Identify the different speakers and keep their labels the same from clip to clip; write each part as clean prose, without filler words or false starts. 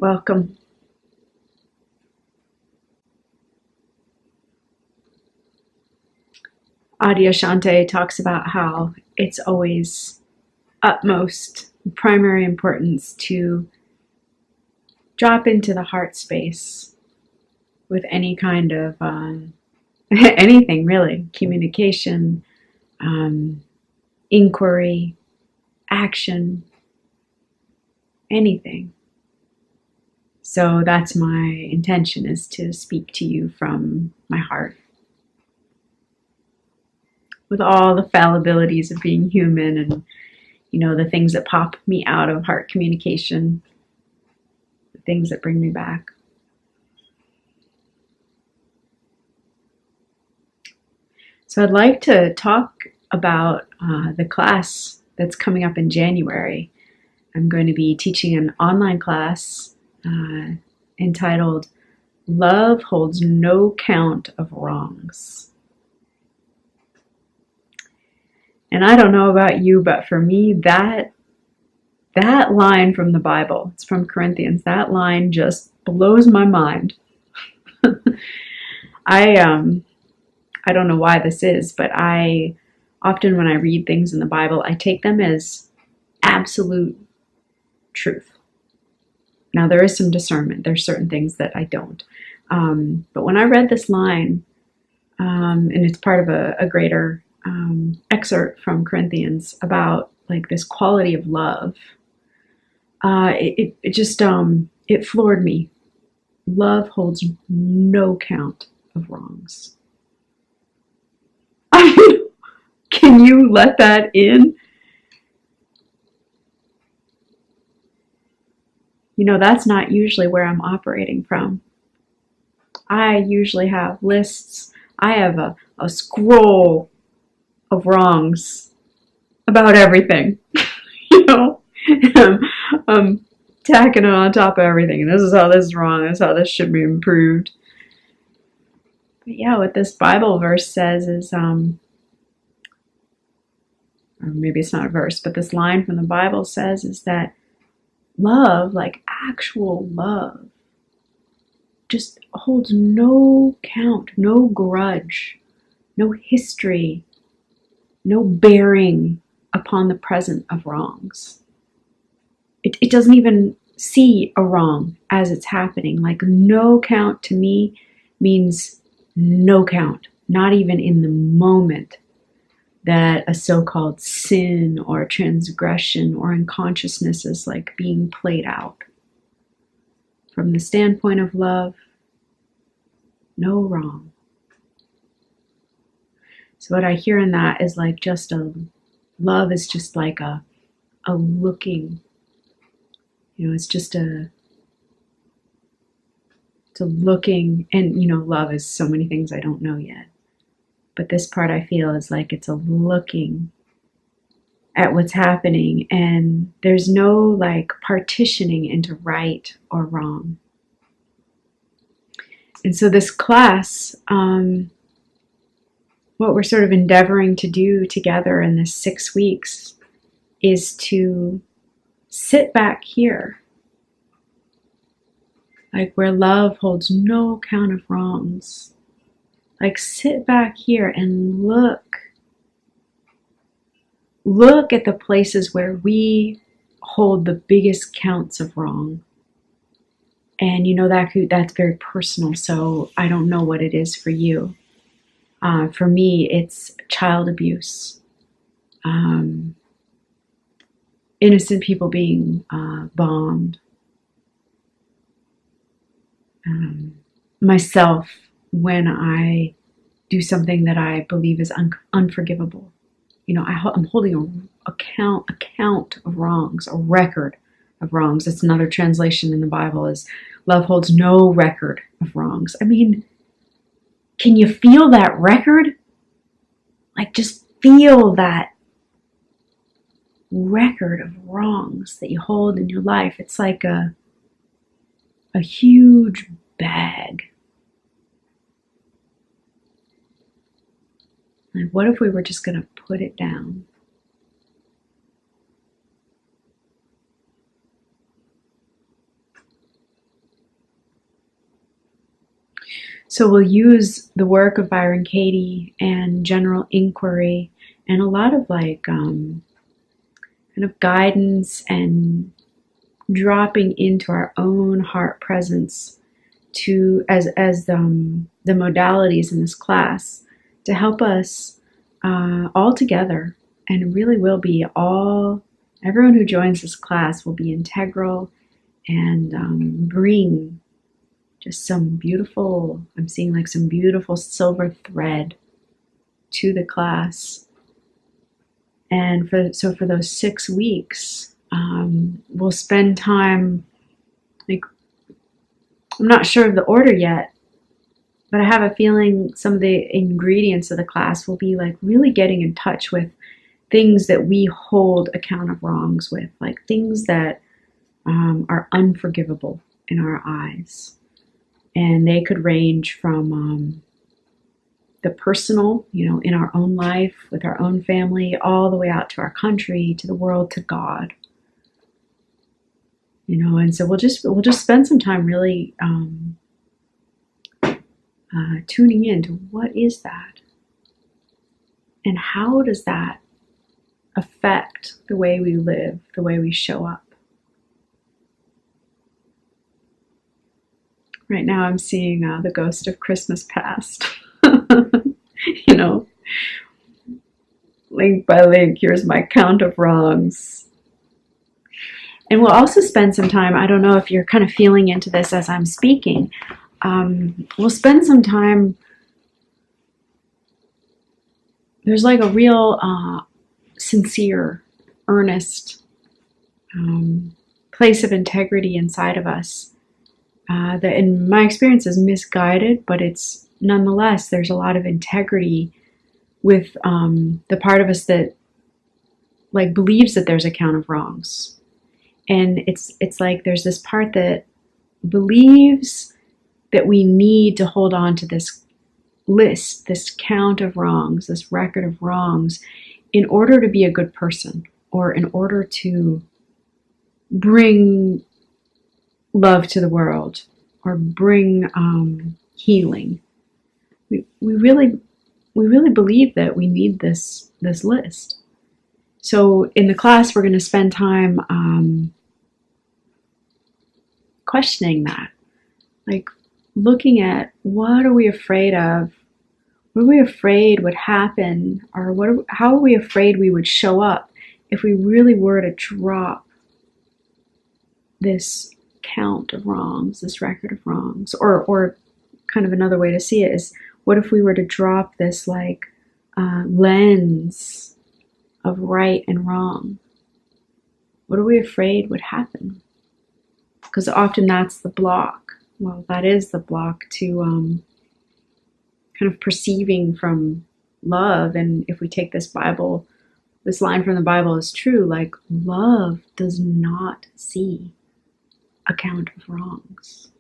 Speaker 1: Welcome. Adyashanti talks about how it's always utmost primary importance to drop into the heart space with any kind of anything really, communication, um, inquiry, action, anything. So that's my intention, is to speak to you from my heart with all the fallibilities of being human and the things that pop me out of heart communication, the things that bring me back. So I'd like to talk about the class that's coming up in January. I'm going to be teaching an online class entitled Love Holds No Count of Wrongs. And I don't know about you, but for me, that line from the Bible, it's from Corinthians, that line just blows my mind. I don't know why this is, but I often, when I read things in the Bible, I take them as absolute truth. Now, there is some discernment. There's certain things that I don't. But when I read this line, and it's part of a greater excerpt from Corinthians about like this quality of love, it just it floored me. Love holds no count of wrongs. Can you let that in? That's not usually where I'm operating from. I usually have lists. I have a scroll of wrongs about everything. I'm tacking it on top of everything. This is how this is wrong. This is how this should be improved. But yeah, what this Bible verse says is, or maybe it's not a verse, but this line from the Bible says is that love, like actual love, just holds no count, no grudge, no history, no bearing upon the present of wrongs. It doesn't even see a wrong as it's happening. Like no count to me means no count, not even in the moment that a so-called sin or transgression or unconsciousness is like being played out. From the standpoint of love, no wrong. So what I hear in that is like just love is just like a looking, it's just a looking, and love is so many things I don't know yet. But this part I feel is like it's a looking at what's happening, and there's no like partitioning into right or wrong. And so this class, what we're sort of endeavoring to do together in this 6 weeks is to sit back here, like where love holds no count of wrongs. Like sit back here and look at the places where we hold the biggest counts of wrong. And that's very personal, so I don't know what it is for you. For me, it's child abuse, innocent people being bombed, myself when I do something that I believe is unforgivable. I'm holding a count of wrongs, a record of wrongs. That's another translation in the Bible, is love holds no record of wrongs. I mean, can you feel that record? Like just feel that record of wrongs that you hold in your life. It's like a huge bag. Like, what if we were just going to put it down? So we'll use the work of Byron Katie and general inquiry and a lot of like kind of guidance and dropping into our own heart presence to as the modalities in this class to help us all together, and it really will be everyone who joins this class will be integral and bring just some beautiful, I'm seeing like some beautiful silver thread to the class. And for those 6 weeks, we'll spend time, like, I'm not sure of the order yet, but I have a feeling some of the ingredients of the class will be like really getting in touch with things that we hold account of wrongs with, like things that are unforgivable in our eyes. And they could range from the personal, in our own life, with our own family, all the way out to our country, to the world, to God. And so we'll just spend some time really tuning in to what is that, and how does that affect the way we live, the way we show up. Right now I'm seeing the ghost of Christmas past. Link by link, here's my count of wrongs. And we'll also spend some time, I don't know if you're kind of feeling into this as I'm speaking, we'll spend some time, there's like a real sincere, earnest place of integrity inside of us that in my experience is misguided, but it's nonetheless, there's a lot of integrity with the part of us that like believes that there's a count of wrongs. And it's like there's this part that believes that we need to hold on to this list, this count of wrongs, this record of wrongs, in order to be a good person, or in order to bring love to the world, or bring healing. We really believe that we need this list. So in the class, we're going to spend time questioning that, like looking at what are we afraid of, what are we afraid would happen, or how are we afraid we would show up if we really were to drop this count of wrongs, this record of wrongs, or kind of another way to see it is, what if we were to drop this like lens of right and wrong? What are we afraid would happen? Because often that's the block. Well, that is the block to kind of perceiving from love. And if we take this line from the Bible is true, like love does not see a count of wrongs.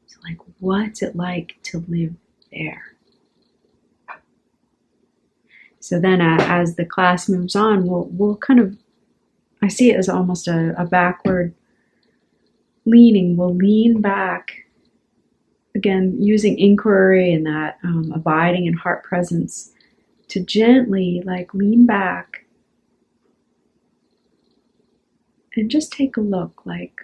Speaker 1: So like, what's it like to live there? So then as the class moves on, we'll kind of, I see it as almost a backward leaning. We'll lean back, again, using inquiry and that abiding in heart presence to gently like lean back and just take a look, like,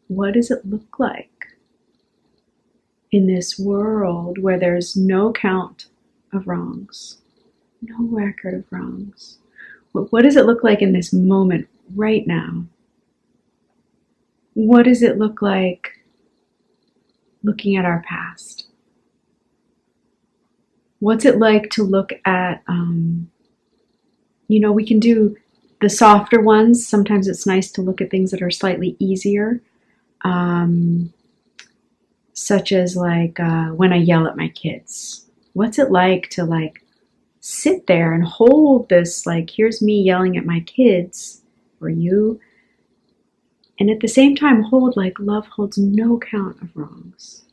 Speaker 1: what does it look like in this world where there's no count of wrongs, no record of wrongs? What does it look like in this moment right now? What does it look like looking at our past? What's it like to look at, we can do the softer ones. Sometimes it's nice to look at things that are slightly easier, such as like when I yell at my kids. What's it like to like sit there and hold this, like, here's me yelling at my kids or you, and at the same time hold like love holds no count of wrongs.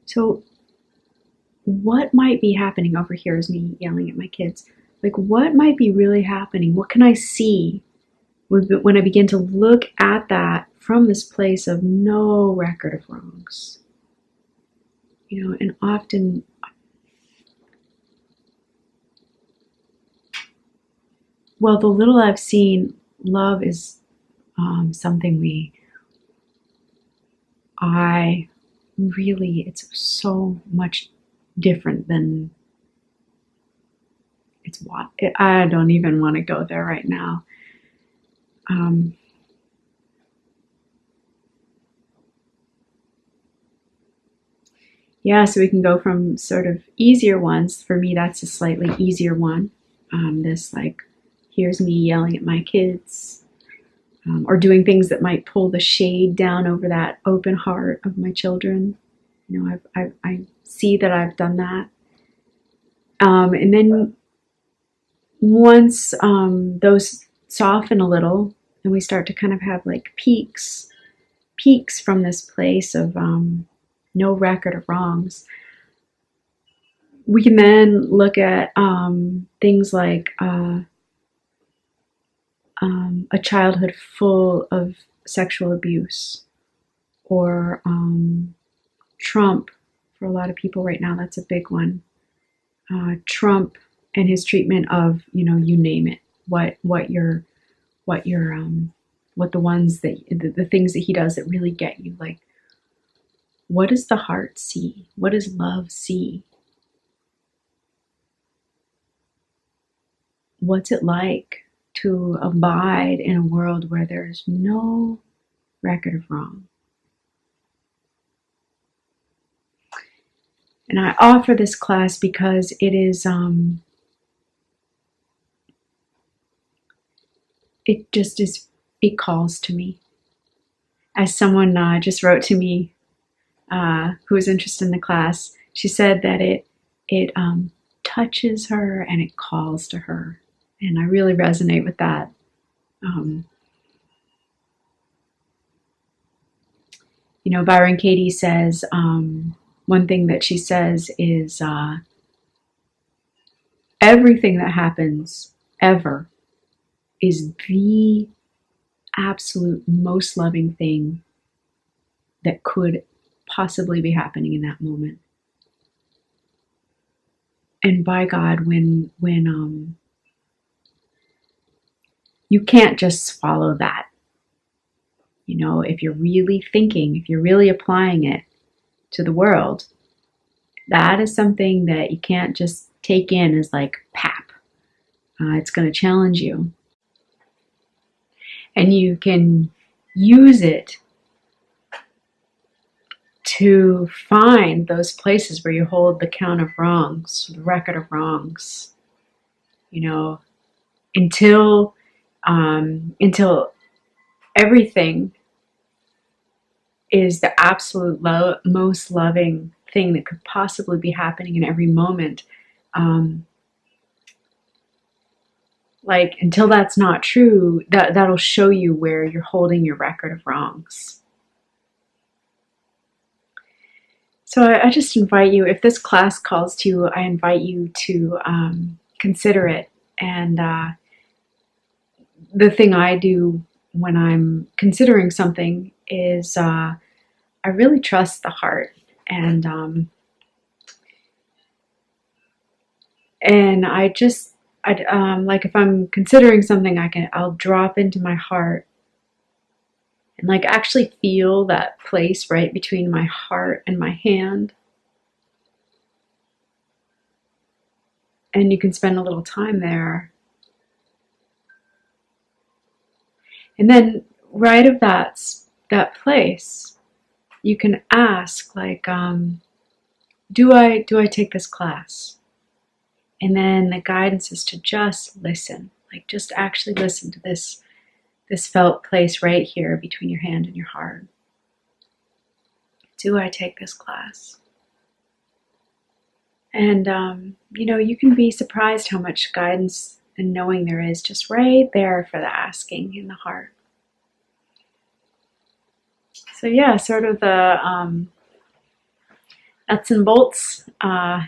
Speaker 1: So what might be happening over here is me yelling at my kids. Like, what might be really happening? What can I see when I begin to look at that from this place of no record of wrongs? And often, well, the little I've seen, love is something it's so much different than it's what, I don't even want to go there right now. Yeah, so we can go from sort of easier ones. For me, that's a slightly easier one. This, like, here's me yelling at my kids, or doing things that might pull the shade down over that open heart of my children. I see that I've done that. And then once those soften a little, and we start to kind of have like peaks from this place of no record of wrongs, we can then look at things like a childhood full of sexual abuse, or Trump. For a lot of people right now, that's a big one. Trump and his treatment of, you name it, what the ones that the things that he does that really get you, like, what does the heart see? What does love see? What's it like to abide in a world where there's no record of wrong? And I offer this class because it is, it just is, it calls to me. As someone just wrote to me who was interested in the class, she said that it touches her and it calls to her. And I really resonate with that. Byron Katie says, one thing that she says is, everything that happens ever is the absolute most loving thing that could possibly be happening in that moment. And by God, when you can't just swallow that. If you're really thinking, if you're really applying it to the world, that is something that you can't just take in as like pap. It's going to challenge you. And you can use it to find those places where you hold the count of wrongs, the record of wrongs, until everything is the absolute most loving thing that could possibly be happening in every moment. Until that's not true, that'll show you where you're holding your record of wrongs. So I just invite you, if this class calls to you, I invite you to consider it. And the thing I do when I'm considering something is I really trust the heart, and like if I'm considering something, I'll drop into my heart and like actually feel that place right between my heart and my hand. And you can spend a little time there. And then right of that place, you can ask, like, do I take this class? And then the guidance is to just listen, like just actually listen to this felt place right here between your hand and your heart. Do I take this class? And, you can be surprised how much guidance and knowing there is just right there for the asking in the heart. So yeah, sort of the nuts and bolts of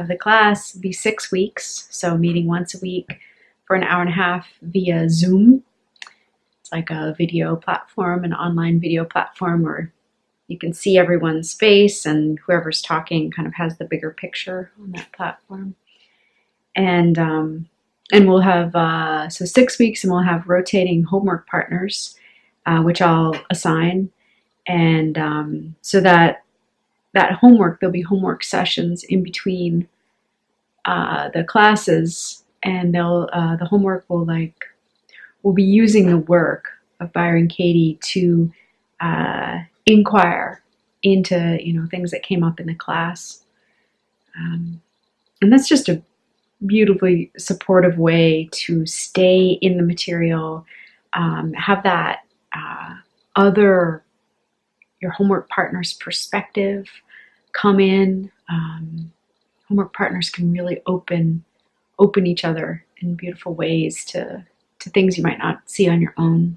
Speaker 1: the class be 6 weeks. So meeting once a week for an hour and a half via Zoom. It's like a video platform, an online video platform where, you can see everyone's face, and whoever's talking kind of has the bigger picture on that platform. And we'll have so 6 weeks, and we'll have rotating homework partners, which I'll assign. And so that homework, there'll be homework sessions in between the classes, and the homework will be using the work of Byron Katie to inquire into things that came up in the class, and that's just a beautifully supportive way to stay in the material, have that your homework partner's perspective come in. Homework partners can really open each other in beautiful ways to things you might not see on your own.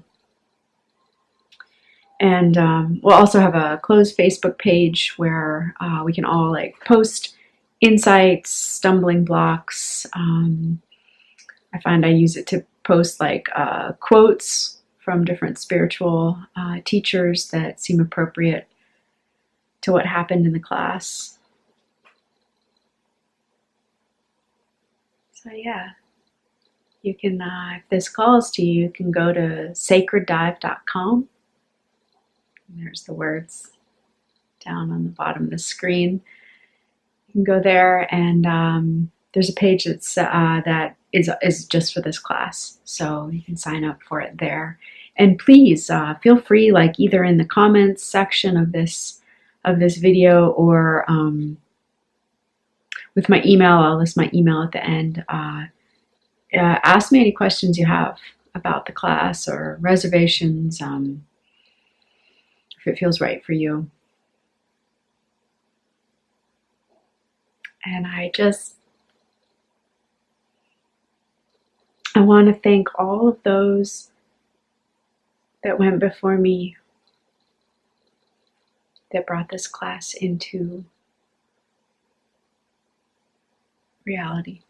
Speaker 1: And we'll also have a closed Facebook page where we can all post insights, stumbling blocks. I find I use it to post quotes from different spiritual teachers that seem appropriate to what happened in the class. So yeah, you can, if this calls to you, you can go to sacreddive.com. There's the words down on the bottom of the screen. You can go there, and there's a page that is just for this class, so you can sign up for it there. And please feel free, either in the comments section of this video, or with my email. I'll list my email at the end. Ask me any questions you have about the class or reservations, if it feels right for you. And I want to thank all of those that went before me, that brought this class into reality.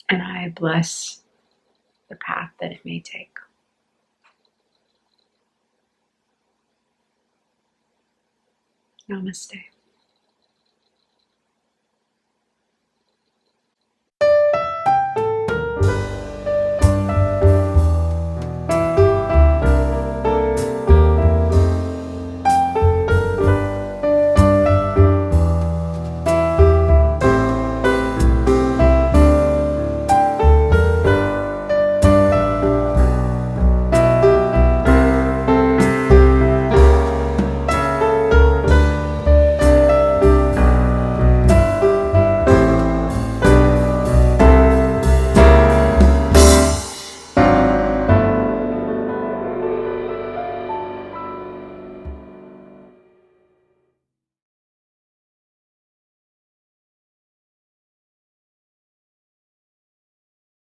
Speaker 1: And I bless the path that it may take. Namaste.